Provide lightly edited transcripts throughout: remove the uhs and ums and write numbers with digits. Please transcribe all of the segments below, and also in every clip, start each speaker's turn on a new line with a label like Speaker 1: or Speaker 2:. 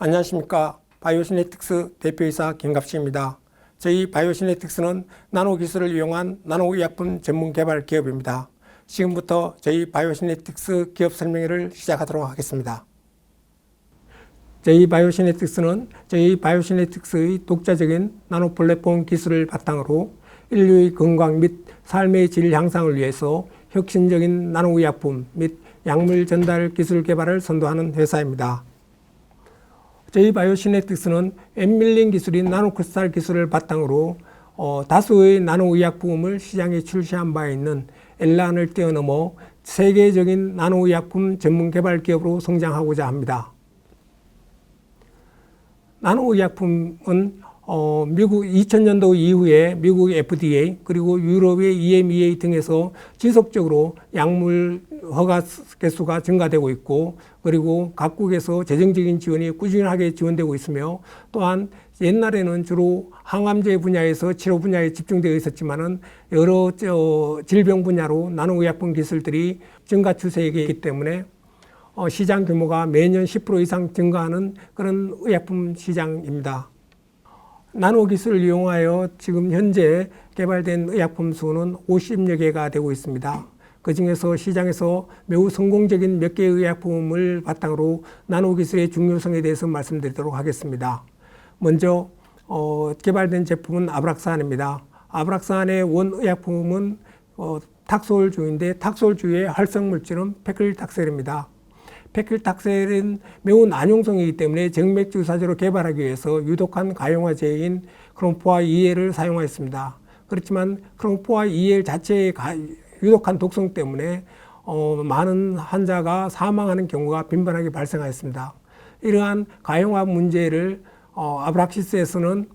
Speaker 1: 안녕하십니까. 바이오시네틱스 대표이사 김갑식입니다. 저희 바이오시네틱스는 나노기술을 이용한 나노의약품 전문 개발 기업입니다. 지금부터 저희 바이오시네틱스 기업 설명회를 시작하도록 하겠습니다. 저희 바이오시네틱스는 저희 바이오시네틱스의 독자적인 나노 플랫폼 기술을 바탕으로 인류의 건강 및 삶의 질 향상을 위해서 혁신적인 나노의약품 및 약물 전달 기술 개발을 선도하는 회사입니다. 저희 바이오시네틱스는 엠밀링 기술인 나노크리스탈 기술을 바탕으로 다수의 나노의약품을 시장에 출시한 바 있는 엘란을 뛰어넘어 세계적인 나노의약품 전문 개발 기업으로 성장하고자 합니다. 나노의약품은 미국 2000년도 이후에 미국 FDA 그리고 유럽의 EMEA 등에서 지속적으로 약물 허가 개수가 증가되고 있고, 그리고 각국에서 재정적인 지원이 꾸준하게 지원되고 있으며, 또한 옛날에는 주로 항암제 분야에서 치료 분야에 집중되어 있었지만은 여러 질병 분야로 나노의약품 기술들이 증가 추세에 있기 때문에 시장 규모가 매년 10% 이상 증가하는 그런 의약품 시장입니다. 나노 기술을 이용하여 지금 현재 개발된 의약품 수는 50여 개가 되고 있습니다. 그 중에서 시장에서 매우 성공적인 몇 개의 의약품을 바탕으로 나노 기술의 중요성에 대해서 말씀드리도록 하겠습니다. 먼저 개발된 제품은 아브락산입니다. 아브락산의 원의약품은 탁솔주인데, 탁솔주의 활성물질은 페클tak셀입니다. 페클tak셀은 매우 난용성이기 때문에 정맥주사제로 개발하기 위해서 유독한 가용화제인 크롬포화 2L을 사용하였습니다. 그렇지만 크롬포화 2L 자체의 유독한 독성 때문에 많은 환자가 사망하는 경우가 빈번하게 발생하였습니다. 이러한 가용화 문제를 아브락시스에서는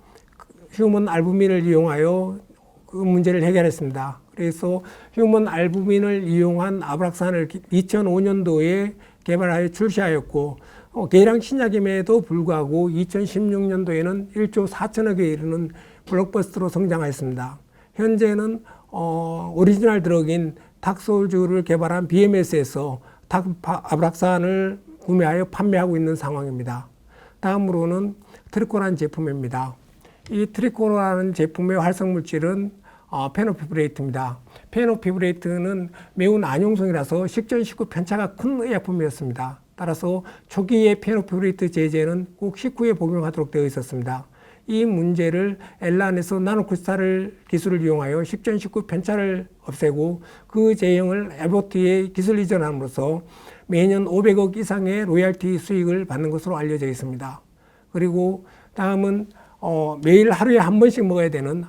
Speaker 1: 휴먼 알부민을 이용하여 그 문제를 해결했습니다. 그래서 휴먼 알부민을 이용한 아브락산을 2005년도에 개발하여 출시하였고, 계량 신약임에도 불구하고 2016년도에는 1조 4천억에 이르는 블록버스터로 성장하였습니다. 현재는 오리지널 드럭인 탁솔주를 개발한 BMS에서 아브락산을 구매하여 판매하고 있는 상황입니다. 다음으로는 트리코라는 제품입니다. 이 트리코라는 제품의 활성물질은 페노피브레이트입니다. 페노피브레이트는 매우 난용성이라서 식전식후 편차가 큰 의약품이었습니다. 따라서 초기에 페노피브레이트 제제는 꼭 식후에 복용하도록 되어 있었습니다. 이 문제를 엘란에서 나노크리스탈 기술을 이용하여 식전식후 편차를 없애고 그 제형을 에보트에 기술 이전함으로써 매년 500억 이상의 로열티 수익을 받는 것으로 알려져 있습니다. 그리고 다음은 매일 하루에 한 번씩 먹어야 되는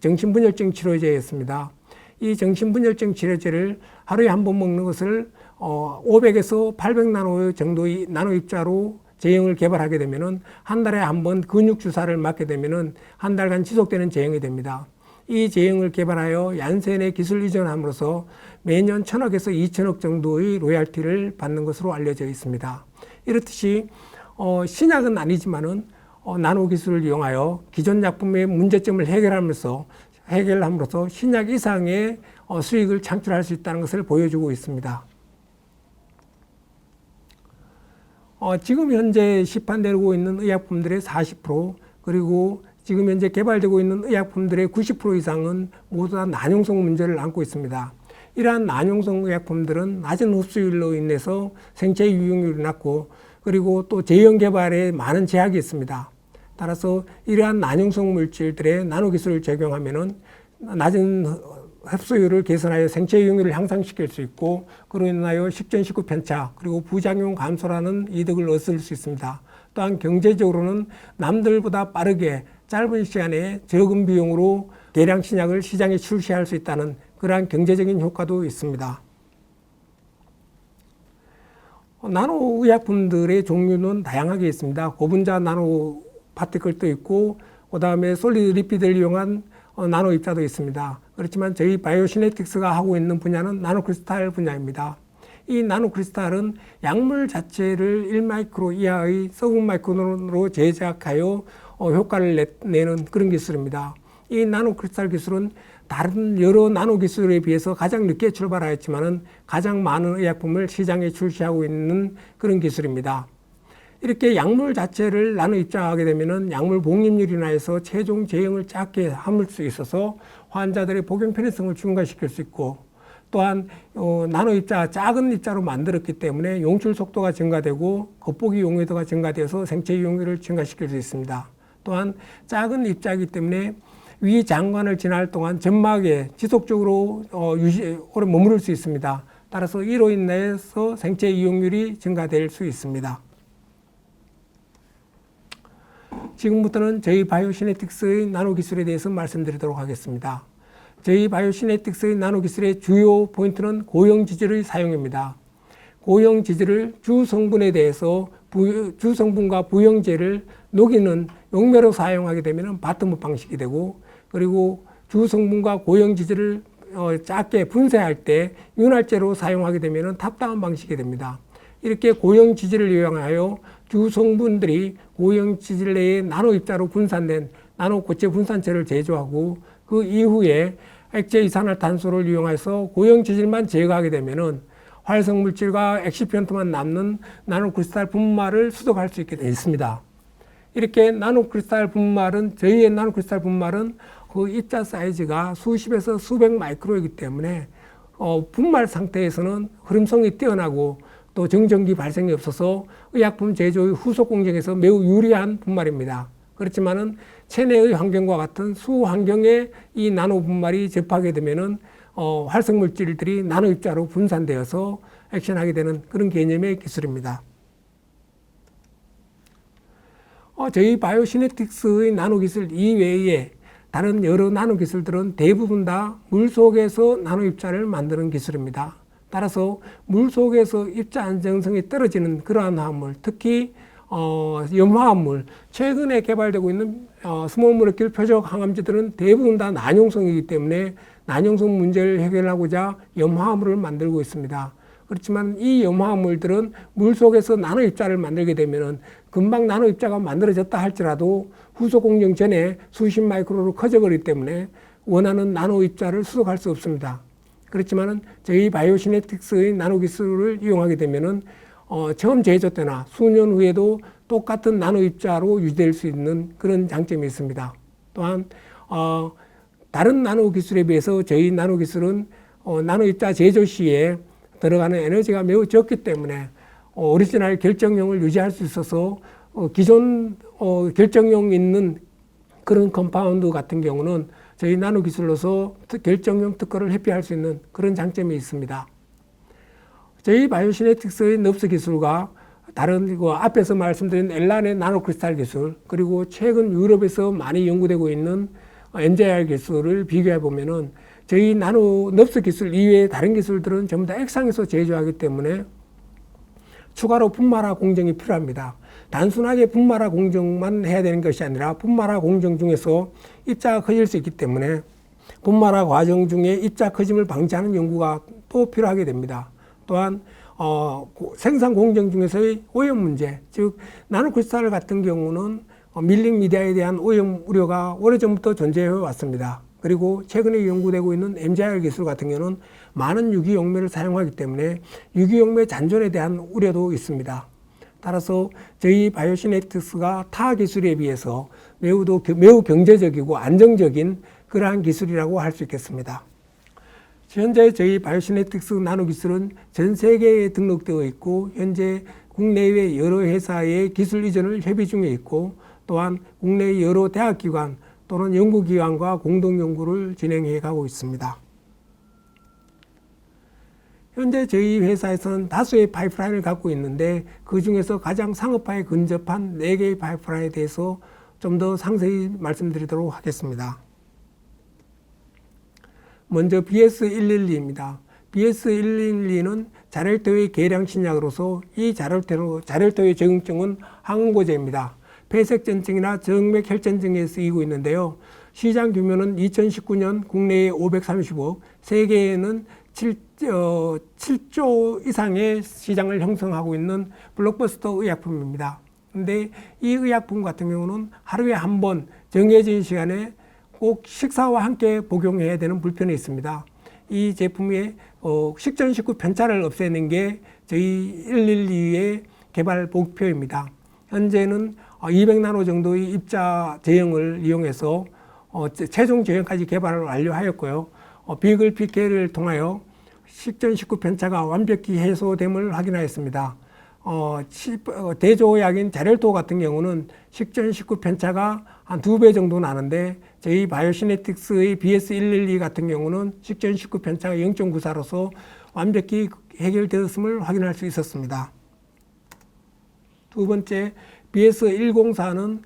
Speaker 1: 정신분열증 치료제였습니다. 이 정신분열증 치료제를 하루에 한 번 먹는 것을 500에서 800나노 정도의 나노입자로 제형을 개발하게 되면은 한 달에 한 번 근육 주사를 맞게 되면은 한 달간 지속되는 제형이 됩니다. 이 제형을 개발하여 얀센에 기술 이전함으로써 매년 1000억에서 2000억 정도의 로열티를 받는 것으로 알려져 있습니다. 이렇듯이 신약은 아니지만은 나노 기술을 이용하여 기존 약품의 문제점을 해결함으로써 신약 이상의 수익을 창출할 수 있다는 것을 보여주고 있습니다. 지금 현재 시판되고 있는 의약품들의 40%, 그리고 지금 현재 개발되고 있는 의약품들의 90% 이상은 모두 다 난용성 문제를 안고 있습니다. 이러한 난용성 의약품들은 낮은 흡수율로 인해서 생체 유용률이 낮고, 그리고 또 제형 개발에 많은 제약이 있습니다. 따라서 이러한 난용성 물질들의 나노 기술을 적용하면은 낮은 흡수율을 개선하여 생체 유용률을 향상시킬 수 있고, 그로 인하여 식전식후 편차 그리고 부작용 감소라는 이득을 얻을 수 있습니다. 또한 경제적으로는 남들보다 빠르게 짧은 시간에 적은 비용으로 계량 신약을 시장에 출시할 수 있다는 그러한 경제적인 효과도 있습니다. 나노 의약품들의 종류는 다양하게 있습니다. 고분자 나노 파티클도 있고, 그 다음에 솔리드 리피드를 이용한 나노 입자도 있습니다. 그렇지만 저희 바이오시네틱스가 하고 있는 분야는 나노크리스탈 분야입니다. 이 나노크리스탈은 약물 자체를 1마이크로 이하의 썩은 마이크론으로 제작하여 효과를 내는 그런 기술입니다. 이 나노크리스탈 기술은 다른 여러 나노 기술에 비해서 가장 늦게 출발하였지만은 가장 많은 의약품을 시장에 출시하고 있는 그런 기술입니다. 이렇게 약물 자체를 나노 입자하게 되면은 약물 복립률이나 해서 최종 제형을 작게 함을 수 있어서 환자들의 복용 편의성을 증가시킬 수 있고, 또한 나노 입자, 작은 입자로 만들었기 때문에 용출 속도가 증가되고 겉보기 용해도가 증가되어서 생체 이용률을 증가시킬 수 있습니다. 또한 작은 입자이기 때문에 위 장관을 지날 동안 점막에 지속적으로 오래 머무를 수 있습니다. 따라서 이로 인해서 생체 이용률이 증가될 수 있습니다. 지금부터는 저희 바이오시네틱스의 나노 기술에 대해서 말씀드리도록 하겠습니다. 저희 바이오시네틱스의 나노 기술의 주요 포인트는 고형 지질의 사용입니다. 고형 지질을 주 성분에 대해서 주 성분과 부형제를 녹이는 용매로 사용하게 되면 바텀업 방식이 되고, 그리고 주 성분과 고형 지질을 작게 분쇄할 때 윤활제로 사용하게 되면 탑다운 방식이 됩니다. 이렇게 고형 지질을 이용하여 주 성분들이 고형 지질 내에 나노 입자로 분산된 나노 고체 분산체를 제조하고, 그 이후에 액체 이산화탄소를 이용해서 고형 지질만 제거하게 되면은 활성 물질과 엑시피언트만 남는 나노크리스탈 분말을 수독할 수 있게 되어 있습니다. 이렇게 나노크리스탈 분말은, 저희의 나노크리스탈 분말은 그 입자 사이즈가 수십에서 수백 마이크로이기 때문에 분말 상태에서는 흐름성이 뛰어나고 또 정전기 발생이 없어서 의약품 제조의 후속 공정에서 매우 유리한 분말입니다. 그렇지만은 체내의 환경과 같은 수환경에 이 나노 분말이 접하게 되면은 활성 물질들이 나노 입자로 분산되어서 액션하게 되는 그런 개념의 기술입니다. 저희 바이오시네틱스의 나노 기술 이외에 다른 여러 나노 기술들은 대부분 다 물속에서 나노 입자를 만드는 기술입니다. 따라서 물속에서 입자 안정성이 떨어지는 그러한 화합물, 특히 염화합물, 최근에 개발되고 있는 스몰 모레큘 표적 항암제들은 대부분 다 난용성이기 때문에 난용성 문제를 해결하고자 염화합물을 만들고 있습니다. 그렇지만 이 염화합물들은 물속에서 나노 입자를 만들게 되면은 금방 나노 입자가 만들어졌다 할지라도 후속 공정 전에 수십 마이크로로 커져버리기 때문에 원하는 나노 입자를 수속할 수 없습니다. 그렇지만은 저희 바이오시네틱스의 나노 기술을 이용하게 되면은 처음 제조 때나 수년 후에도 똑같은 나노 입자로 유지될 수 있는 그런 장점이 있습니다. 또한 다른 나노 기술에 비해서 저희 나노 기술은 나노 입자 제조 시에 들어가는 에너지가 매우 적기 때문에 오리지널 결정형을 유지할 수 있어서 기존 결정형 있는 그런 컴파운드 같은 경우는 저희 나노 기술로서 결정형 특허를 회피할 수 있는 그런 장점이 있습니다. 저희 바이오시네틱스의 넙스 기술과 다른 앞에서 말씀드린 엘란의 나노크리스탈 기술, 그리고 최근 유럽에서 많이 연구되고 있는 NJR 기술을 비교해 보면은 저희 넙스 기술 이외의 다른 기술들은 전부 다 액상에서 제조하기 때문에 추가로 분말화 공정이 필요합니다. 단순하게 분말화 공정만 해야 되는 것이 아니라 분말화 공정 중에서 입자가 커질 수 있기 때문에 분말화 과정 중에 입자 커짐을 방지하는 연구가 또 필요하게 됩니다. 또한 생산 공정 중에서의 오염 문제, 즉 나노크리스탈 같은 경우는 밀링 미디어에 대한 오염 우려가 오래전부터 존재해 왔습니다. 그리고 최근에 연구되고 있는 MJR 기술 같은 경우는 많은 유기용매를 사용하기 때문에 유기용매 잔존에 대한 우려도 있습니다. 따라서 저희 바이오시네틱스가 타 기술에 비해서 매우 경제적이고 안정적인 그러한 기술이라고 할 수 있겠습니다. 현재 저희 바이오시네틱스 나노 기술은 전 세계에 등록되어 있고 현재 국내외 여러 회사의 기술 이전을 협의 중에 있고, 또한 국내 여러 대학기관 또는 연구기관과 공동 연구를 진행해 가고 있습니다. 현재 저희 회사에서는 다수의 파이프라인을 갖고 있는데 그 중에서 가장 상업화에 근접한 4개의 파이프라인에 대해서 좀 더 상세히 말씀드리도록 하겠습니다. 먼저 BS112입니다. BS112는 자렐토의 계량 신약으로서 이 자렐토의 적응증은 항응고제입니다. 폐색전증이나 정맥 혈전증에 쓰이고 있는데요. 시장 규모는 2019년 국내에 530억, 세계에는 7조 이상의 시장을 형성하고 있는 블록버스터 의약품입니다. 근데 이 의약품 같은 경우는 하루에 한 번 정해진 시간에 꼭 식사와 함께 복용해야 되는 불편이 있습니다. 이 제품의 식전식후 편차를 없애는 게 저희 112의 개발 목표입니다. 현재는 200나노 정도의 입자 제형을 이용해서 최종 제형까지 개발을 완료하였고요. 비글 PK를 통하여 식전19 편차가 완벽히 해소됨을 확인하였습니다. 대조약인 자렐토 같은 경우는 식전19 편차가 한 2배 정도 나는데 저희 바이오시네틱스의 BS112 같은 경우는 식전19 편차가 0.94로서 완벽히 해결되었음을 확인할 수 있었습니다. 두 번째, BS104는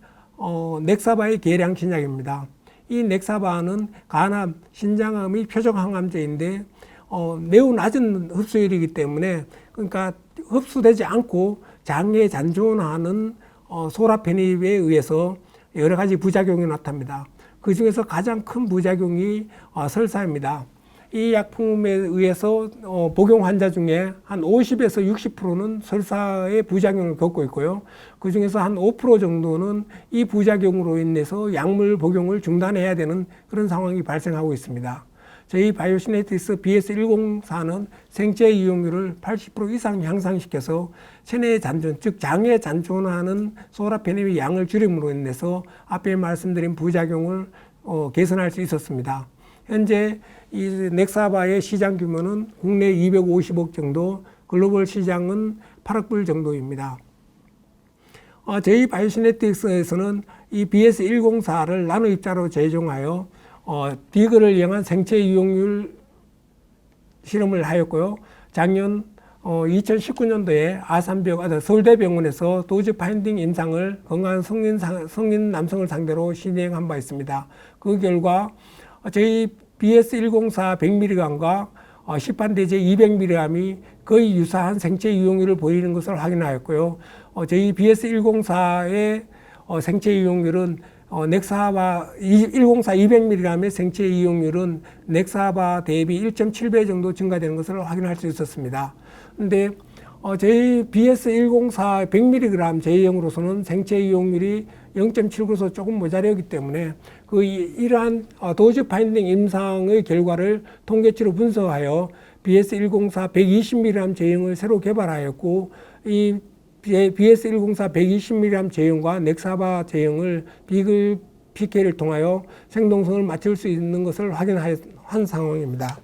Speaker 1: 넥사바의 계량 신약입니다. 이 넥사바는 간암, 신장암의 표적 항암제인데 매우 낮은 흡수율이기 때문에 그러니까 흡수되지 않고 장에 잔존하는 소라페닙에 의해서 여러 가지 부작용이 나타납니다. 그 중에서 가장 큰 부작용이 설사입니다. 이 약품에 의해서 복용 환자 중에 한 50에서 60%는 설사의 부작용을 겪고 있고요. 그 중에서 한 5% 정도는 이 부작용으로 인해서 약물 복용을 중단해야 되는 그런 상황이 발생하고 있습니다. 저희 바이오시네틱스 BS104는 생체 이용률을 80% 이상 향상시켜서 체내 잔존, 즉 장에 잔존하는 소라페닙의 양을 줄임으로 인해서 앞에 말씀드린 부작용을 개선할 수 있었습니다. 현재 이 넥사바의 시장 규모는 국내 250억 정도, 글로벌 시장은 8억 불 정도입니다. 저희 바이오시네틱스에서는 이 BS104를 나노 입자로 제종하여 비글을 이용한 생체 이용률 실험을 하였고요. 작년 2019년도에 서울대병원에서 도즈 파인딩 임상을 건강한 성인 남성을 상대로 시행한 바 있습니다. 그 결과 저희 BS104 100mg과 시판대제 200mg이 거의 유사한 생체 이용률을 보이는 것을 확인하였고요. 저희 BS104의 생체 이용률은 넥사바 104 200mg의 생체 이용률은 넥사바 대비 1.7배 정도 증가되는 것을 확인할 수 있었습니다. 근데 저희 BS104 100mg 제형으로서는 생체 이용률이 0.79로 조금 모자라기 때문에 이러한 도즈 파인딩 임상의 결과를 통계치로 분석하여 BS104 120mg 제형을 새로 개발하였고, 이 BS104 120mg 제형과 넥사바 제형을 비글 PK를 통하여 생동성을 맞출 수 있는 것을 확인한 상황입니다.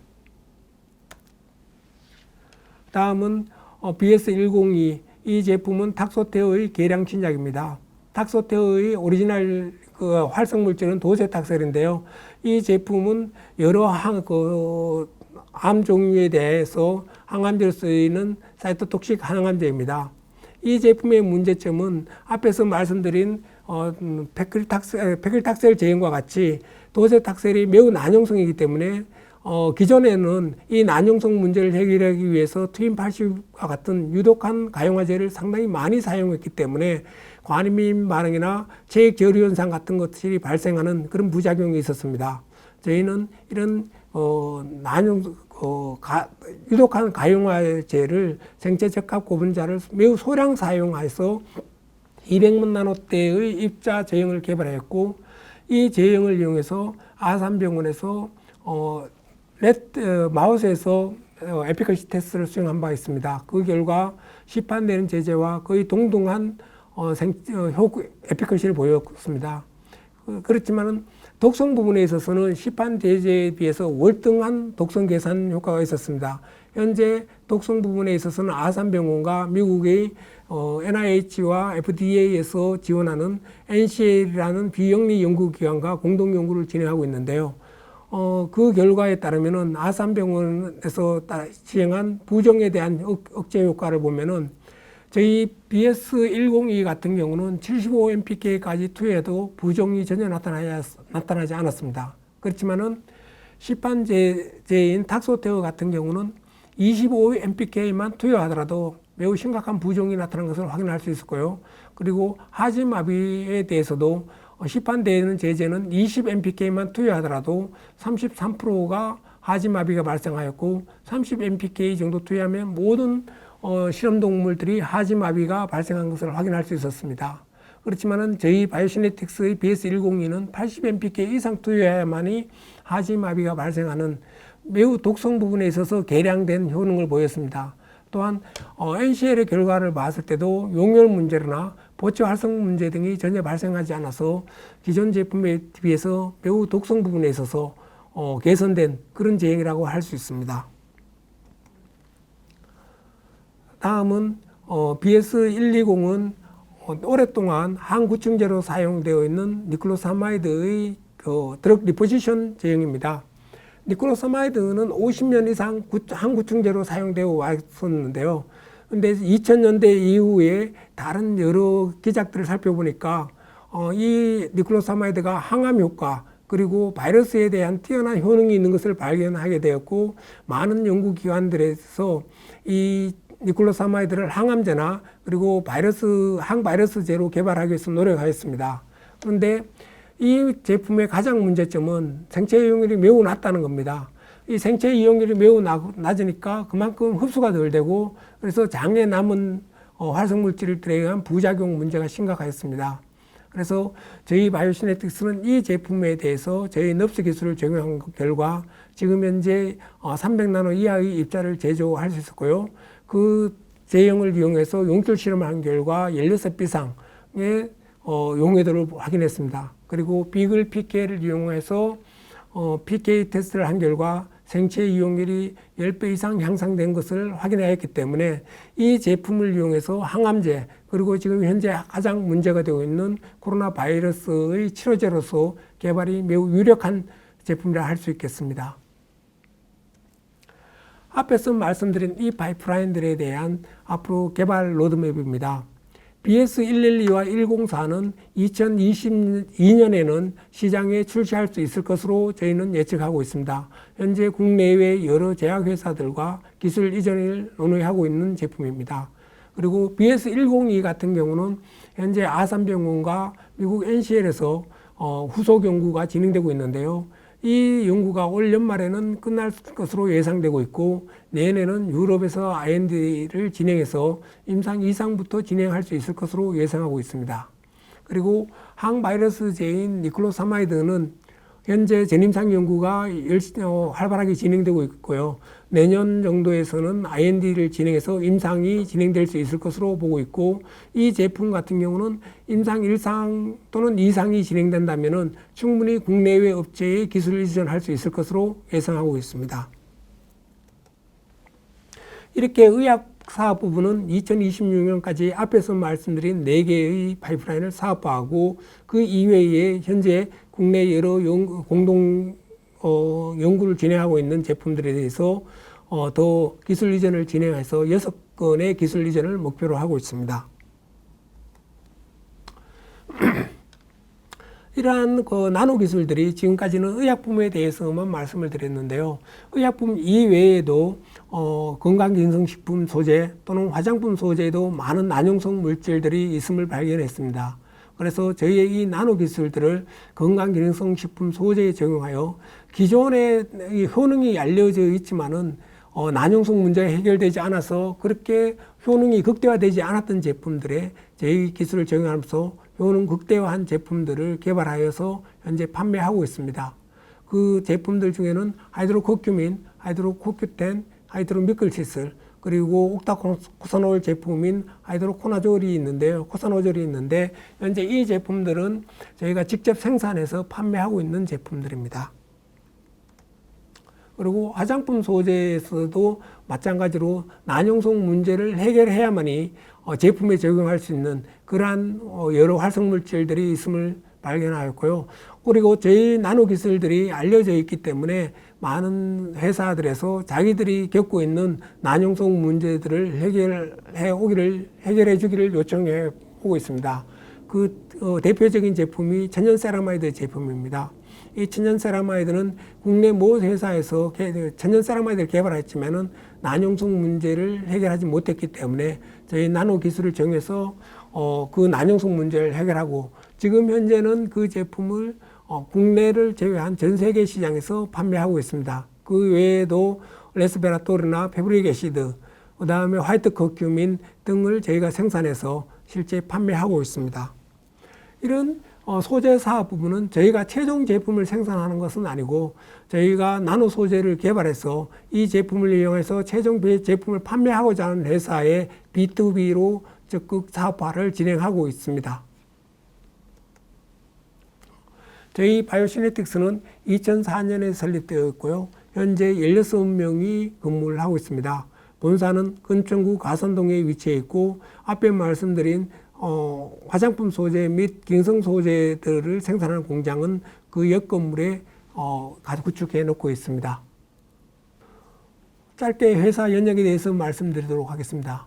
Speaker 1: 다음은 BS102, 이 제품은 탁소테어의 계량 신약입니다. 탁소테어의 오리지널 활성 물질은 도세탁셀인데요. 이 제품은 여러 암 종류에 대해서 항암제로 쓰이는 사이토톡식 항암제입니다. 이 제품의 문제점은 앞에서 말씀드린 페클탁셀 제형과 같이 도세탁셀이 매우 난용성이기 때문에 기존에는 이 난용성 문제를 해결하기 위해서 트윈80과 같은 유독한 가용화제를 상당히 많이 사용했기 때문에 관이민 반응이나 체액 저류 현상 같은 것들이 발생하는 그런 부작용이 있었습니다. 저희는 이런 유독한 가용화제를 생체 적합 고분자를 매우 소량 사용해서 200만 나노대의 입자 제형을 개발했고, 이 제형을 이용해서 아산병원에서 마우스에서 에피컬시 테스트를 수행한 바 있습니다. 그 결과 시판되는 제제와 거의 동등한 에피컬시를 보였습니다. 그렇지만은 독성 부분에 있어서는 시판 제제에 비해서 월등한 독성 개선 효과가 있었습니다. 현재 독성 부분에 있어서는 아산병원과 미국의 NIH와 FDA에서 지원하는 NCL이라는 비영리 연구기관과 공동 연구를 진행하고 있는데요. 그 결과에 따르면은 아산병원에서 시행한 부종에 대한 억제 효과를 보면은 저희 BS102 같은 경우는 75mpk까지 투여해도 부종이 전혀 나타나지 않았습니다. 그렇지만은 시판제인 탁소테어 같은 경우는 25mpk만 투여하더라도 매우 심각한 부종이 나타난 것을 확인할 수 있었고요. 그리고 하지마비에 대해서도 시판되는 제제는 20mpk만 투여하더라도 33%가 하지마비가 발생하였고, 30mpk 정도 투여하면 모든 실험동물들이 하지마비가 발생한 것을 확인할 수 있었습니다. 그렇지만은 저희 바이오시네틱스의 BS102는 80mpk 이상 투여해야만이 하지마비가 발생하는 매우 독성 부분에 있어서 개량된 효능을 보였습니다. 또한 NCL의 결과를 봤을 때도 용혈 문제나 보초 활성 문제 등이 전혀 발생하지 않아서 기존 제품에 비해서 매우 독성 부분에 있어서 개선된 그런 제형이라고 할 수 있습니다. 다음은 BS120은 오랫동안 항구충제로 사용되어 있는 니클로사마이드의 드럭 리포지션 제형입니다. 니클로사마이드는 50년 이상 항구충제로 사용되어 왔었는데요. 근데 2000년대 이후에 다른 여러 기작들을 살펴보니까 이 니클로사마이드가 항암 효과 그리고 바이러스에 대한 뛰어난 효능이 있는 것을 발견하게 되었고, 많은 연구기관들에서 이 니클로사마이드를 항암제나 그리고 항바이러스제로 개발하기 위해서 노력하였습니다. 그런데 이 제품의 가장 문제점은 생체 이용률이 매우 낮다는 겁니다. 이 생체 이용률이 매우 낮으니까 그만큼 흡수가 덜 되고, 그래서 장에 남은 활성물질들에 의한 부작용 문제가 심각하였습니다. 그래서 저희 바이오시네틱스는 이 제품에 대해서 저희 넙스 기술을 적용한 결과 지금 현재 300나노 이하의 입자를 제조할 수 있었고요. 그 제형을 이용해서 용출 실험을 한 결과 16비상의 용해도를 확인했습니다. 그리고 비글 PK를 이용해서 PK 테스트를 한 결과 생체 이용률이 10배 이상 향상된 것을 확인하였기 때문에 이 제품을 이용해서 항암제 그리고 지금 현재 가장 문제가 되고 있는 코로나 바이러스의 치료제로서 개발이 매우 유력한 제품이라 할 수 있겠습니다. 앞에서 말씀드린 이 파이프라인들에 대한 앞으로 개발 로드맵입니다. BS112와 104는 2022년에는 시장에 출시할 수 있을 것으로 저희는 예측하고 있습니다. 현재 국내외 여러 제약회사들과 기술 이전을 논의하고 있는 제품입니다. 그리고 BS102 같은 경우는 현재 아산병원과 미국 NCL에서 후속 연구가 진행되고 있는데요. 이 연구가 올 연말에는 끝날 것으로 예상되고 있고, 내년에는 유럽에서 IND를 진행해서 임상 2상부터 진행할 수 있을 것으로 예상하고 있습니다. 그리고 항바이러스제인 니클로사마이드는 현재 전임상 연구가 활발하게 진행되고 있고요. 내년 정도에서는 IND를 진행해서 임상이 진행될 수 있을 것으로 보고 있고, 이 제품 같은 경우는 임상 1상 또는 2상이 진행된다면 충분히 국내외 업체에 기술 이전할 수 있을 것으로 예상하고 있습니다. 이렇게 의학 사업 부분은 2026년까지 앞에서 말씀드린 4개의 파이프라인을 사업화하고, 그 이외에 현재 국내 여러 공동 연구를 진행하고 있는 제품들에 대해서 더 기술 이전을 진행해서 6건의 기술 이전을 목표로 하고 있습니다. 이러한 나노 기술들이 지금까지는 의약품에 대해서만 말씀을 드렸는데요. 의약품 이외에도 건강기능식품 소재 또는 화장품 소재에도 많은 난용성 물질들이 있음을 발견했습니다. 그래서 저희의 이 나노 기술들을 건강기능식품 소재에 적용하여 기존의 효능이 알려져 있지만은 난용성 문제가 해결되지 않아서 그렇게 효능이 극대화되지 않았던 제품들에 저희 기술을 적용하면서 효능 극대화한 제품들을 개발하여서 현재 판매하고 있습니다. 그 제품들 중에는 하이드로코큐민, 하이드로코큐텐, 하이드로미클시슬, 그리고 옥타코사놀 제품인 하이드로코나졸이 있는데요. 코사노졸이 있는데 현재 이 제품들은 저희가 직접 생산해서 판매하고 있는 제품들입니다. 그리고 화장품 소재에서도 마찬가지로 난용성 문제를 해결해야만이 제품에 적용할 수 있는 그러한 여러 활성물질들이 있음을 발견하였고요. 그리고 저희 나노 기술들이 알려져 있기 때문에 많은 회사들에서 자기들이 겪고 있는 난용성 문제들을 해결해 주기를 요청해 오고 있습니다. 그 대표적인 제품이 천연세라마이드 제품입니다. 이 천연세라마이드는 국내 모 회사에서 천연세라마이드를 개발했지만은 난용성 문제를 해결하지 못했기 때문에 저희 나노 기술을 정해서 그 난용성 문제를 해결하고, 지금 현재는 그 제품을 국내를 제외한 전 세계 시장에서 판매하고 있습니다. 그 외에도 레스베라토르나 페브릭 애시드, 그 다음에 화이트 커큐민 등을 저희가 생산해서 실제 판매하고 있습니다. 이런 소재 사업 부분은 저희가 최종 제품을 생산하는 것은 아니고 저희가 나노 소재를 개발해서 이 제품을 이용해서 최종 제품을 판매하고자 하는 회사에 B2B로 적극 사업화를 진행하고 있습니다. 저희 바이오시네틱스는 2004년에 설립되었고요. 현재 16명이 근무를 하고 있습니다. 본사는 근천구 가선동에 위치해 있고 앞에 말씀드린 화장품 소재 및 기능성 소재들을 생산하는 공장은 그 옆 건물에 구축해 놓고 있습니다. 짧게 회사 연역에 대해서 말씀드리도록 하겠습니다.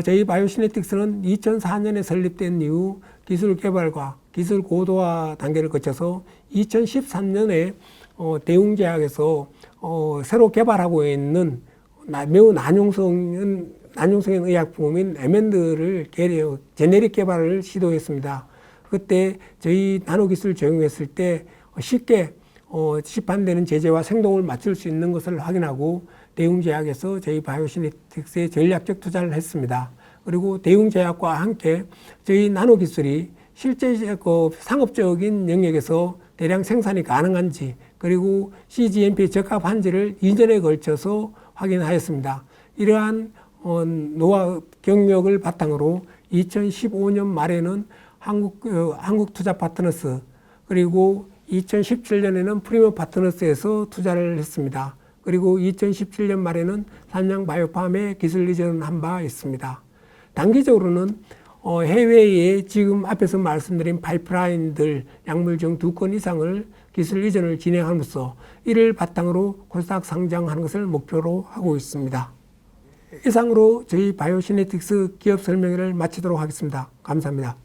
Speaker 1: 저희 바이오시네틱스는 2004년에 설립된 이후 기술 개발과 기술 고도화 단계를 거쳐서 2013년에 대웅제약에서 새로 개발하고 있는 매우 난용성인 의약품인 에멘드를 제네릭 개발을 시도했습니다. 그때 저희 나노기술을 적용했을 때 쉽게 시판되는 제재와 생동을 맞출 수 있는 것을 확인하고 대웅제약에서 저희 바이오시네틱스에 전략적 투자를 했습니다. 그리고 대웅제약과 함께 저희 나노기술이 실제 상업적인 영역에서 대량 생산이 가능한지 그리고 CGMP에 적합한지를 2년에 걸쳐서 확인하였습니다. 이러한 노하 경력을 바탕으로 2015년 말에는 한국투자파트너스 그리고 2017년에는 프리미엄 파트너스에서 투자를 했습니다. 그리고 2017년 말에는 삼양바이오팜에 기술 이전한 바 있습니다. 단기적으로는 해외에 지금 앞에서 말씀드린 파이프라인들 약물 중 2건 이상을 기술 이전을 진행함으로써 이를 바탕으로 코스닥 상장하는 것을 목표로 하고 있습니다. 이상으로 저희 바이오시네틱스 기업 설명회를 마치도록 하겠습니다. 감사합니다.